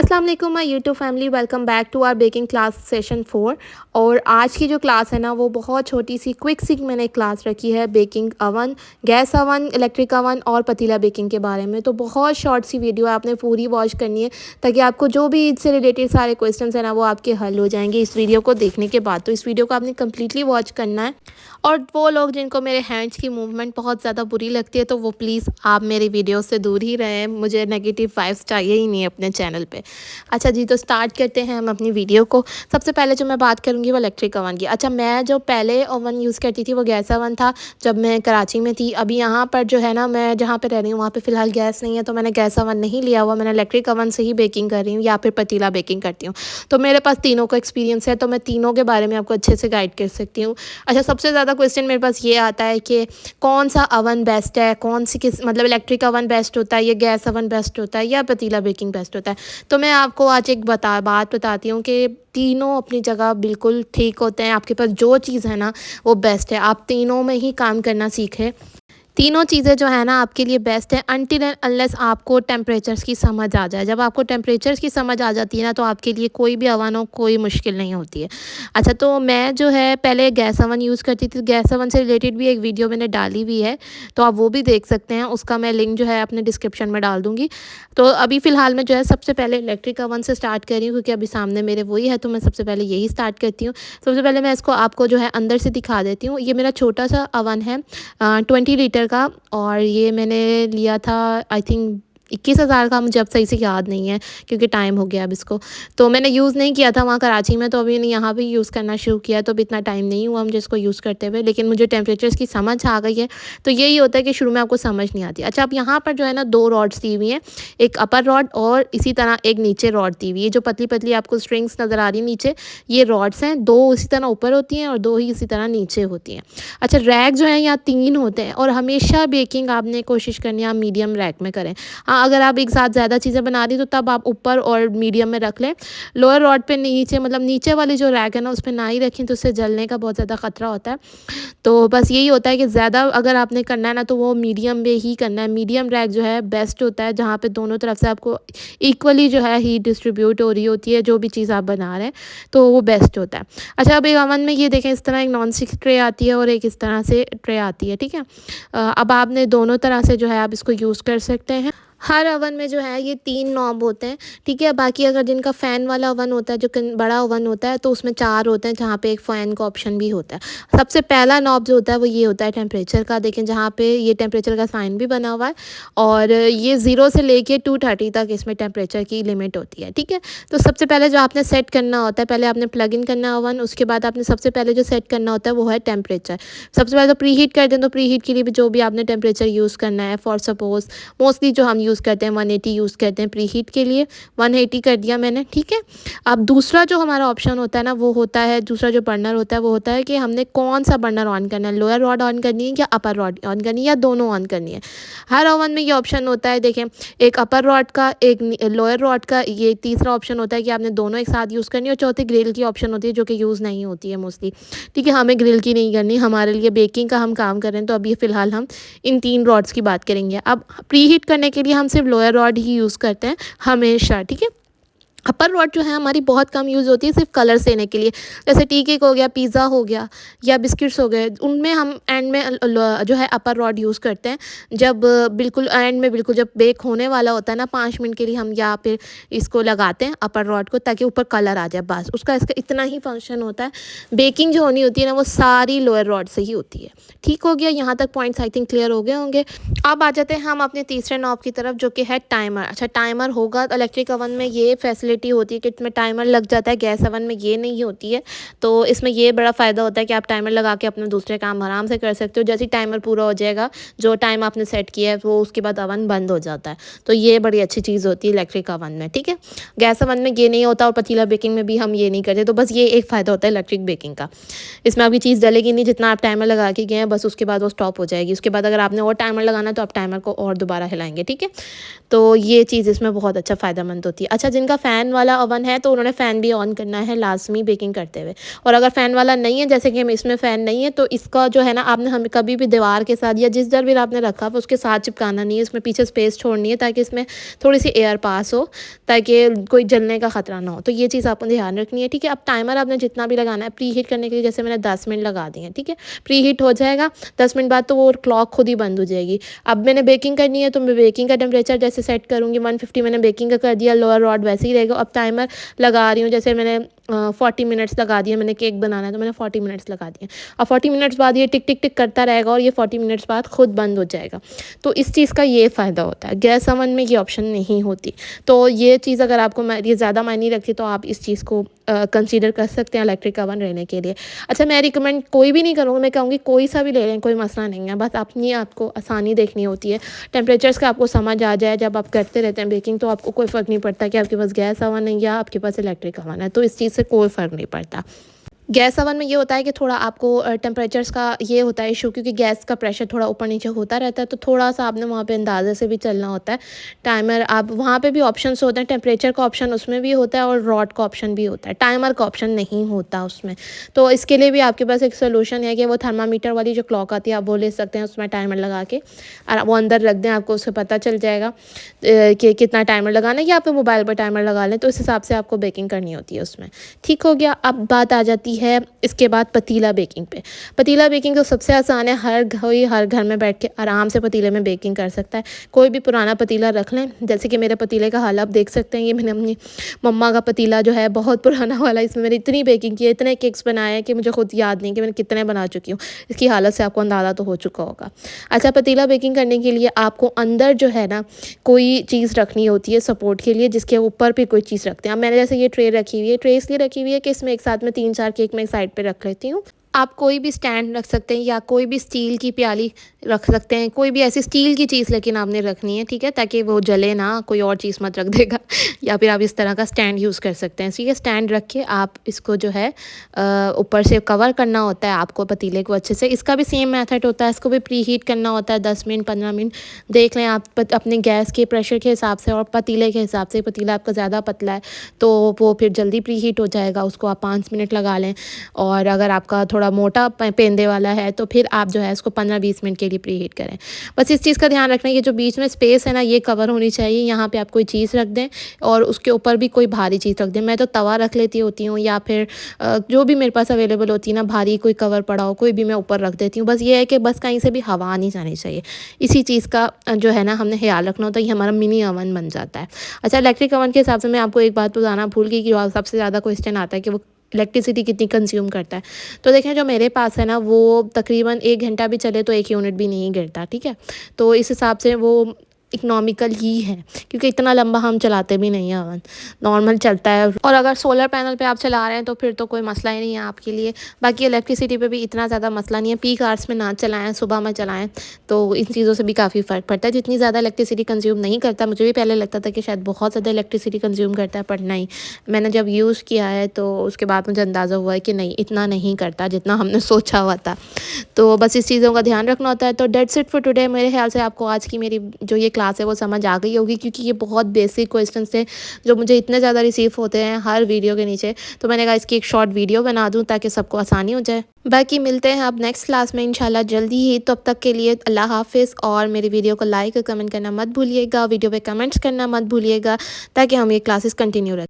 अस्सलाम वालेकुम my YouTube family, welcome back to our baking class session 4। और आज की जो क्लास है ना वो बहुत छोटी सी क्विक सी मैंने क्लास रखी है baking oven, gas oven, electric oven और पतीला बेकिंग के बारे में। तो बहुत शॉर्ट सी वीडियो है, आपने पूरी वॉच करनी है ताकि आपको जो भी इससे रिलेटेड सारे क्वेश्चन है ना वो आपके हल हो जाएंगे इस वीडियो को देखने के बाद। तो इस वीडियो को आपने कम्प्लीटली वॉच करना है। और वो लोग जिनको मेरे हैंड्स की मूवमेंट बहुत ज़्यादा बुरी लगती है तो वो प्लीज़ आप मेरी वीडियो से दूर ही रहें, मुझे नेगेटिव वाइब्स चाहिए ही नहीं अपने चैनल पे। अच्छा जी, तो स्टार्ट करते हैं हम अपनी वीडियो को। सबसे पहले जो मैं बात करूँगी वो इलेक्ट्रिक ओवन की। अच्छा, मैं जो पहले ओवन यूज़ करती थी वो गैस ओवन था जब मैं कराची में थी। अभी यहाँ पर जो है ना, मैं जहाँ पे रह रही हूँ वहाँ पे फ़िलहाल गैस नहीं है तो मैंने गैस ओवन नहीं लिया हुआ, मैंने इलेक्ट्रिक ओवन से ही बेकिंग कर रही हूँ या फिर पतीला बेकिंग करती हूँ। तो मेरे पास तीनों का एक्सपीरियंस है तो मैं तीनों के बारे में आपको अच्छे से गाइड कर सकती हूँ। अच्छा, सबसे ज़्यादा क्वेश्चन मेरे पास ये आता है कि कौन सा ओवन बेस्ट है, कौन सी किस मतलब इलेक्ट्रिक ओवन बेस्ट होता है या गैस ओवन बेस्ट होता है या पतीला बेकिंग बेस्ट होता है। तो मैं आपको आज एक बात बताती हूँ कि तीनों अपनी जगह बिल्कुल ठीक होते हैं। आपके पास जो चीज़ है ना वो बेस्ट है, आप तीनों में ही काम करना सीखें। तीनों चीज़ें जो है ना आपके लिए बेस्ट है अनटिल एंड अनलेस आपको टेम्परेचर्स की समझ आ जाए। जब आपको टेम्परेचर्स की समझ आ जाती है ना तो आपके लिए कोई भी ओवन हो कोई मुश्किल नहीं होती है। अच्छा, तो मैं जो है पहले गैस ओवन यूज़ करती थी। गैस ओवन से रिलेटेड भी एक वीडियो मैंने डाली हुई है तो आप वो भी देख सकते हैं, उसका मैं लिंक जो है अपने डिस्क्रिप्शन में डाल दूँगी। तो अभी फ़िलहाल मैं जो है सबसे पहले इलेक्ट्रिक ओवन से स्टार्ट कर रही हूँ क्योंकि अभी सामने मेरे वही है तो मैं सबसे पहले यही स्टार्ट करती हूँ। सबसे पहले मैं इसको आपको जो है अंदर से दिखा देती हूँ। ये मेरा छोटा सा ओवन है 20 लीटर का, और ये मैंने लिया था आई थिंक 21,000 का, मुझे अब सही से याद नहीं है क्योंकि टाइम हो गया अब इसको। तो मैंने यूज़ नहीं किया था वहाँ कराची में, तो अभी यहाँ भी यूज़ करना शुरू किया तो अभी इतना टाइम नहीं हुआ मुझे इसको यूज़ करते हुए, लेकिन मुझे टेम्परेचर्स की समझ आ गई है। तो यही होता है कि शुरू में आपको समझ नहीं आती। अच्छा, अब यहाँ पर जो है ना 2 रॉड्स दी हुई हैं, एक अपर रॉड और इसी तरह एक नीचे रॉड दी हुई है। जो पतली पतली आपको स्ट्रिंग्स नज़र आ रही है नीचे, ये रॉड्स हैं। 2 इसी तरह ऊपर होती हैं और 2 ही इसी तरह नीचे होती हैं। अच्छा, रैक जो है यहाँ 3 होते हैं और हमेशा बेकिंग आपने कोशिश करनी है आप मीडियम रैक में करें। हाँ, अगर आप एक साथ ज़्यादा चीज़ें बना रही तो तब आप ऊपर और मीडियम में रख लें। लोअर रॉड पे नीचे मतलब नीचे वाली जो रैक है ना उस पर ना ही रखें तो उससे जलने का बहुत ज़्यादा ख़तरा होता है। तो बस यही होता है कि ज़्यादा अगर आपने करना है ना तो वो मीडियम में ही करना है। मीडियम रैक जो है बेस्ट होता है जहाँ पे दोनों तरफ से आपको इक्वली जो है हीट डिस्ट्रीब्यूट हो रही होती है जो भी चीज़ आप बना रहे हैं, तो वो बेस्ट होता है। अच्छा, अब एक ओवन में ये देखें इस तरह एक नॉन स्टिक ट्रे आती है और एक इस तरह से ट्रे आती है, ठीक है। अब आपने दोनों तरह से जो है आप इसको यूज़ कर सकते हैं। हर ओवन में जो है ये 3 नॉब होते हैं, ठीक है। बाकी अगर जिनका फ़ैन वाला ओवन होता है, जो बड़ा ओवन होता है, तो उसमें 4 होते हैं जहाँ पे एक फ़ैन का ऑप्शन भी होता है। सबसे पहला नॉब जो होता है वो ये होता है टेम्परेचर का। देखें जहाँ पे ये टेम्परेचर का साइन भी बना हुआ है और ये 0 से लेके 230 तक इसमें टेम्परेचर की लिमिट होती है, ठीक है। तो सबसे पहले जो आपने सेट करना होता है, पहले आपने प्लग इन करना है ओवन, उसके बाद आपने सबसे पहले जो सेट करना होता है वो है टेम्परेचर। सबसे पहले तो प्री हीट कर दें, तो प्री हीट के लिए भी जो भी आपने टेम्परेचर यूज़ करना है, फॉर सपोज़ मोस्टली जो हम यूज़ करते हैं 180 यूज़ करते हैं प्री हीट के लिए, 180 कर दिया मैंने, ठीक है। अब दूसरा जो हमारा ऑप्शन होता है ना वो होता है, दूसरा जो बर्नर होता है वो होता है कि हमने कौन सा बर्नर ऑन करना है, लोअर रॉड ऑन करनी है या अपर रॉड ऑन करनी है या दोनों ऑन करनी है। हर ओवन में ये ऑप्शन होता है। देखें, एक अपर रॉड का एक लोअर रॉड का, ये तीसरा ऑप्शन होता है कि आपने दोनों एक साथ यूज़ करनी है, और चौथी ग्रिल की ऑप्शन होती है जो कि यूज़ नहीं होती है मोस्टली, ठीक है। हमें ग्रिल की नहीं करनी, हमारे लिए बेकिंग का हम काम करें तो अभी फ़िलहाल हम इन 3 रॉड्स की बात करेंगे। अब प्री हीट करने के लिए हम सिर्फ लोअर रॉड ही यूज़ करते हैं हमेशा, ठीक है। अपर रॉड जो है हमारी बहुत कम यूज़ होती है सिर्फ कलर्स देने के लिए, जैसे टी केक हो गया, पिज़्ज़ा हो गया या बिस्किट्स हो गए, उनमें हम एंड में जो है अपर रॉड यूज़ करते हैं। जब बिल्कुल एंड में बिल्कुल जब बेक होने वाला होता है ना 5 मिनट के लिए हम या फिर इसको लगाते हैं अपर रॉड को ताकि ऊपर कलर आ जाए, बस उसका इसका इतना ही फंक्शन होता है। बेकिंग जो होनी होती है ना वो सारी लोअर रॉड से ही होती है। ठीक हो गया, यहाँ तक पॉइंट्स आई थिंक क्लियर हो गए होंगे। अब आ जाते हैं हम अपने तीसरे नॉब की तरफ जो कि है टाइमर। अच्छा, टाइमर होगा तो इलेक्ट्रिक ओवन में ये फैसिलिटी होती है कि इसमें टाइमर लग जाता है, गैस ओवन में ये नहीं होती है। तो इसमें ये बड़ा फ़ायदा होता है कि आप टाइमर लगा के अपने दूसरे काम आराम से कर सकते हो। जैसे ही टाइमर पूरा हो जाएगा, जो टाइम आपने सेट किया है वो उसके बाद ओवन बंद हो जाता है। तो ये बड़ी अच्छी चीज़ होती है इलेक्ट्रिक ओवन में, ठीक है। गैस ओवन में ये नहीं होता और पतीला बेकिंग में भी हम ये नहीं करते। तो बस ये एक फ़ायदा होता है इलेक्ट्रिक बेकिंग का, इसमें आपकी चीज़ जलेगी नहीं, जितना आप टाइमर लगा के गए हैं बस उसके बाद वो स्टॉप हो जाएगी। उसके बाद अगर आपने और टाइमर लगाना तो आप टाइमर को और दोबारा हिलाएंगे, ठीक है। तो ये चीज़ इसमें बहुत अच्छा फ़ायदेमंद होती है। अच्छा, जिनका फ़ैन फ़ैन वाला ओवन है तो उन्होंने फ़ैन भी ऑन करना है लाज़मी बेकिंग करते हुए। और अगर फ़ैन वाला नहीं है, जैसे कि हम इसमें फ़ैन नहीं है, तो इसका जो है ना आपने हमें कभी भी दीवार के साथ या जिस जगह भी आपने रखा हो उसके साथ चिपकाना नहीं है। इसमें पीछे स्पेस छोड़नी है ताकि इसमें थोड़ी-सी एयर पास हो, ताकि कोई जलने का ख़तरा ना हो। तो ये चीज़ आपको ध्यान रखनी है, ठीक है। अब टाइमर आपने जितना भी लगाना है प्री हीट करने के लिए, जैसे मैंने 10 मिनट लगा दिए हैं, ठीक है। प्री हीट हो जाएगा 10 मिनट बाद, तो वो क्लॉक खुद ही बंद हो जाएगी। अब मैंने बेकिंग करनी है तो मैं बेकिंग का टेम्परेचर जैसे सेट करूँगी 150 मैंने बेकिंग का कर दिया, लोअर रॉड वैसे ही रहेगा। अब टाइमर लगा रही हूँ, जैसे मैंने 40 मिनट्स लगा दिए, मैंने केक बनाना है तो मैंने 40 मिनट्स लगा दिए। अब 40 मिनट्स बाद ये टिक टिक टिक करता रहेगा और ये 40 मिनट्स बाद खुद बंद हो जाएगा। तो इस चीज़ का ये फ़ायदा होता है, गैस ओवन में ये ऑप्शन नहीं होती। तो ये चीज़ अगर आपको ये ज़्यादा मायने रखती तो आप इस चीज़ को कंसीडर कर सकते हैं इलेक्ट्रिक ओवन रहने के लिए। अच्छा, मैं रिकमेंड कोई भी नहीं करूँगी, मैं कहूँगी कोई सा भी ले लें, कोई मसला नहीं है, बस अपनी आपको आसानी देखनी होती है। टेम्परेचर्स का आपको समझ आ जाए, जब आप करते रहते हैं बेकिंग तो आपको कोई फ़र्क नहीं पड़ता कि आपके पास गैस ओवन है या आपके पास इलेक्ट्रिक ओवन है, तो इस चीज़ से कोई फ़र्क नहीं पड़ता। गैस ओवन में ये होता है कि थोड़ा आपको टेम्परेचर्स का ये होता है इशू, क्योंकि गैस का प्रेशर थोड़ा ऊपर नीचे होता रहता है, तो थोड़ा-सा आपने वहाँ पे अंदाज़े से भी चलना होता है। टाइमर आप वहाँ पे भी ऑप्शंस होते हैं, टेम्परेचर का ऑप्शन उसमें भी होता है और रॉड का ऑप्शन भी होता है, टाइमर का ऑप्शन नहीं होता उसमें। तो इसके लिए भी आपके पास एक सॉल्यूशन है कि वो थर्मामीटर वाली जो क्लॉक आती है आप वो ले सकते हैं, उसमें टाइमर लगा के और वो अंदर रख दें, आपको उससे पता चल जाएगा कि कितना टाइमर लगाना है, या आप मोबाइल पर टाइमर लगा लें, तो इस हिसाब से आपको बेकिंग करनी होती है उसमें। ठीक हो गया। अब बात आ जाती है इसके बाद पतीला बेकिंग पे। पतीला बेकिंग तो सबसे आसान है, हर घर में बैठ के आराम से पतीले में बेकिंग कर सकता है। कोई भी पुराना पतीला रख लें, जैसे कि मेरे पतीले का हाल आप देख सकते हैं, ये मैंने अपनी मम्मा का पतीला जो है बहुत पुराना वाला, इसमें मैंने इतनी बेकिंग की है, इतने केक्स बनाए हैं कि मुझे खुद याद नहीं कि मैंने कितने बना चुकी हूँ। इसकी हालत से आपको अंदाज़ा तो हो चुका होगा। अच्छा, पतीला बेकिंग करने के लिए आपको अंदर जो है ना कोई चीज़ रखनी होती है सपोर्ट के लिए, जिसके ऊपर भी कोई चीज़ रखते हैं। अब मैंने जैसे ये ट्रे रखी हुई है, ट्रे इसलिए रखी हुई है कि इसमें एक साथ में 3-4 केक मैं एक साइड पे रख लेती हूँ। आप कोई भी स्टैंड रख सकते हैं या कोई भी स्टील की प्याली रख सकते हैं, कोई भी ऐसी स्टील की चीज़ लेकिन आपने रखनी है, ठीक है, ताकि वो जले ना, कोई और चीज़ मत रख देगा। या फिर आप इस तरह का स्टैंड यूज़ कर सकते हैं। ठीक है, स्टैंड रख के आप इसको जो है ऊपर से कवर करना होता है आपको पतीले को अच्छे से। इसका भी सेम मेथड होता है, इसको भी प्री हीट करना होता है 10 मिनट 15 मिनट। देख लें आप अपने गैस के प्रेशर के हिसाब से और पतीले के हिसाब से। पतीला आपका ज़्यादा पतला है तो वो फिर जल्दी प्री हीट हो जाएगा, उसको आप 5 मिनट लगा लें। और अगर आपका थोड़ा मोटा पेंदे वाला है तो फिर आप जो है इसको 15-20 मिनट के लिए प्री हीट करें। बस इस चीज़ का ध्यान रखना है कि जो बीच में स्पेस है ना ये कवर होनी चाहिए। यहाँ पे आप कोई चीज़ रख दें और उसके ऊपर भी कोई भारी चीज़ रख दें। मैं तो तवा रख लेती होती हूँ या फिर जो भी मेरे पास अवेलेबल होती है ना, भारी कोई कवर पड़ा हो कोई भी मैं ऊपर रख देती हूँ। बस ये है कि बस कहीं से भी हवा नहीं जानी चाहिए। इसी चीज़ का जो है ना हमने ख्याल रखना होता है। ये हमारा मिनी ओवन बन जाता है। अच्छा, इलेक्ट्रिक ओवन के हिसाब से मैं आपको एक बात बताना भूल गई कि सबसे ज़्यादा क्वेश्चन आता है कि वो इलेक्ट्रिसिटी कितनी कंज्यूम करता है। तो देखें, जो मेरे पास है ना वो तकरीबन 1 घंटा भी चले तो 1 यूनिट भी नहीं गिरता, ठीक है। तो इस हिसाब से वो इकोनॉमिकल ही है, क्योंकि इतना लंबा हम चलाते भी नहीं हैं ओवन, नॉर्मल चलता है। और अगर सोलर पैनल पे आप चला रहे हैं तो फिर तो कोई मसला ही नहीं है आपके लिए। बाकी इलेक्ट्रिसिटी पे भी इतना ज़्यादा मसला नहीं है। पीक आवर्स में ना चलाएं, सुबह में चलाएं, तो इन चीज़ों से भी काफ़ी फ़र्क पड़ता है। जितनी ज़्यादा इलेक्ट्रिसिटी कंज्यूम नहीं करता, मुझे भी पहले लगता था कि शायद बहुत ज़्यादा इलेक्ट्रिसिटी कंज्यूम करता है, पर नहीं, मैंने जब यूज़ किया है तो उसके बाद मुझे अंदाज़ा हुआ है कि नहीं, इतना नहीं करता जितना हमने सोचा हुआ था। तो बस इस चीज़ों का ध्यान रखना होता है। तो डेट्स इट फॉर टुडे। मेरे ख्याल से आपको आज की मेरी जो ये क्लास है वो समझ आ गई होगी, क्योंकि ये बहुत बेसिक क्वेश्चंस थे जो मुझे इतने ज़्यादा रिसीव होते हैं हर वीडियो के नीचे। तो मैंने कहा इसकी एक शॉर्ट वीडियो बना दूं ताकि सबको आसानी हो जाए। बाकी मिलते हैं अब नेक्स्ट क्लास में इंशाल्लाह जल्दी ही। तो अब तक के लिए अल्लाह हाफिज़। और मेरी वीडियो को लाइक और कमेंट करना मत भूलिएगा, वीडियो पे कमेंट्स करना मत भूलिएगा, ताकि हम ये क्लासेस कंटिन्यू रखें।